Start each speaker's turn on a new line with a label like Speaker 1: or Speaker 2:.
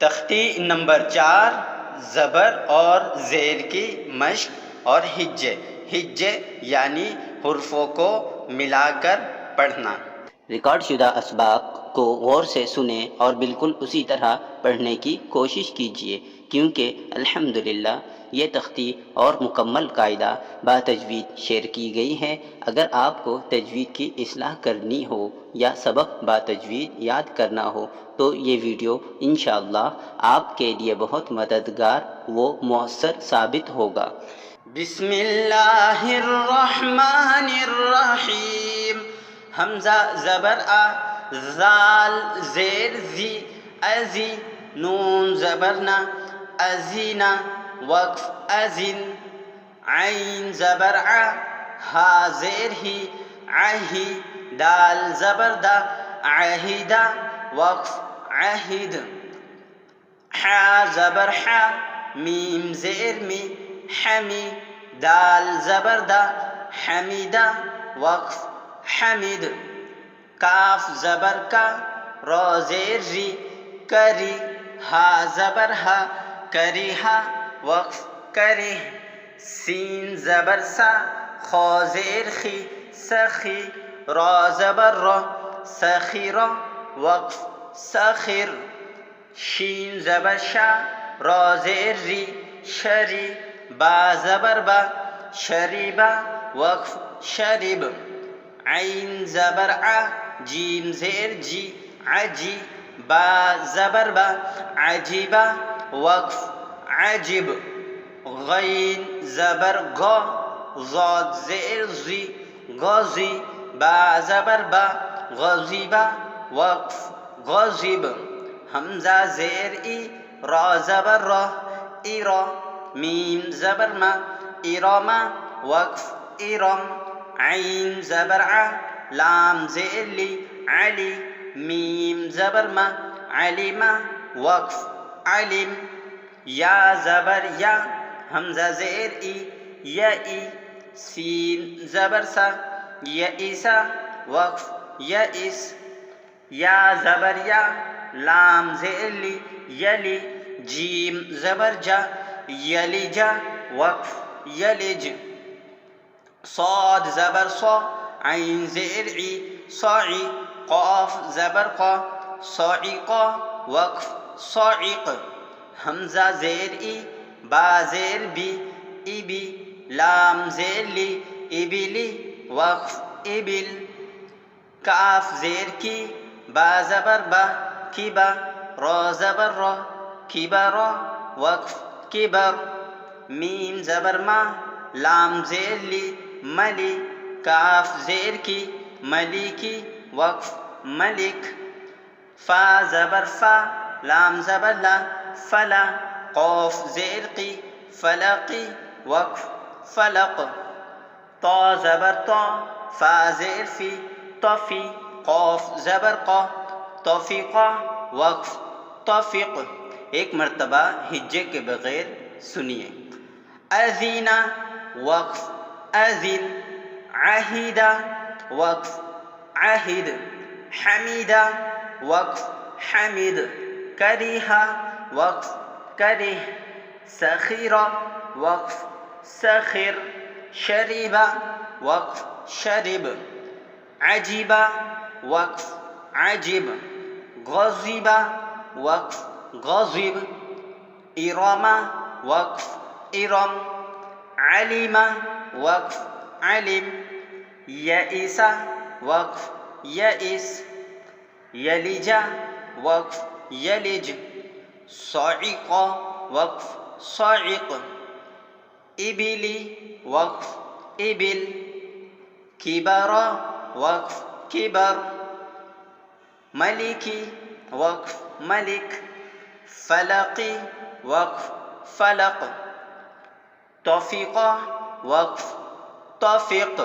Speaker 1: तख्ती नंबर 4, ज़बर और ज़ेर की मश्क और हिज्जे। हिज्जे यानी हुर्फ़ों को मिलाकर पढ़ना।
Speaker 2: रिकॉर्ड शुदा असबाक को गौर से सुने और बिल्कुल उसी तरह पढ़ने की कोशिश कीजिए, क्योंकि अल्हम्दुलिल्लाह ये तख्ती और मुकम्मल कायदा बातजवीद शेयर की गई है। अगर आपको तजवीद की इस्लाह करनी हो या सबक बातजवीद याद करना हो तो ये वीडियो इंशाअल्लाह आपके लिए बहुत मददगार व मौसर साबित होगा।
Speaker 1: बिस्मिल्लाहिर्रहमानिर्रहीम। हमज़ा ज़बर आ, ज़ाल ज़ेर ज़ी, अज़ी, नून ज़बर ना, अज़ीना, वक्फ अज़िन, ऐन ज़बर आ, हा ज़ेर ही, आही, दाल ज़बर दा, आहिदा, वक्फ आहिद, हा ज़बर हा, मीम ज़ेर मी, हमी, दाल ज़बर दा, हमीदा, वक्फ हमीद, काफ ज़बर का, रो ज़ेर री, करी, हा ज़बर हा, करीहा, वक्फ करीह, सीन ज़बर सा, खो ज़ेर खी, सखी, रो ज़बर रो, सखीरा, वक्फ सखिर, शीन ज़बर शा, रो ज़ेर री, शरी, बा ज़बर बा, शरीबा, वक्फ शरीब, ऐन ज़बर आ, जीम ज़ेर जी, अजी, बा ज़बर बा, अजीबा, वक्फ अजिब, गैन ज़बर गो, ज़ाद ज़ेर ज़ी, गज़ी, बा ज़बर बा, गज़ीबा, वक्फ गज़ीब, हमज़ा ज़ेर ई, रा ज़बर रा, इरा, मीम ज़बर मा, इरामा, वक्फ इरम, ऐन ज़बर आ, लाम ज़ेर ली, अली, मीम ज़बर मा, अलीमा, वक्फ अलिम, या ज़बर या, हमज़ा ज़ेर ई, यई, सीन ज़बर सा, यईसा, वक्फ यईस, या ज़बर या, लाम ज़ेर ली, यली, जीम ज़बर जा, यलीजा, वक्फ यलिज, साद ज़बर सौ, ऐन ज़ेर ई, सई, क़ाफ ज़बर क़ा, सईक़ा, वक्फ सईक़, हमज़ा ज़ेर ई, बा ज़ेर बी, इबी, लाम ज़ेर ली, इबिली, वक्फ इबिल, काफ ज़ेर की, बा ज़बर बा, किबा, रो ज़बर रो, किबरा, वक्फ किबर, मीम ज़बर मा, लाम ज़ेर ली, मली, काफ ज़ेर की, मलिकी, वक्फ मलिक, फ़ा ज़बर फ़ा, लाम ज़बर ला, फ़ला, क़ाफ ज़ेर की, फ़लक़ी, वक्फ फ़लक़, तो ज़बर तो, फ़ा ज़ेर फ़ी, तफ़ी, क़ाफ ज़बर क़ा, तफ़ीक़ा, वक्फ तफ़ीक़। एक मरतबा हिज्जे के बग़ैर सुनिए। अज़ीना, वक्फ अज़िन, अहीदा, वक्फ अहिद, हमीदा, वक्फ हमीद, करीहा, वक्फ करीह, सखीरा, वक्फ सखिर, शरीबा, वक्फ शरीब, अजीबा, वक्फ अजीब, गज़ीबा, वक्फ गज़ीब, इरामा, वक्फ इरम, अलीमा, वक्फ अलिम, यईसा, वक्फ यईस, यलीजा, वक्फ यलिज, सईक़ा, वक्फ सईक़, इबिली, वक्फ इबिल, किबरा, वक्फ किबर, मलिकी, वक्फ मलिक, फ़लक़ी, वक्फ फ़लक़, तौफ़ीक़ा, वक्फ तौफ़ीक़।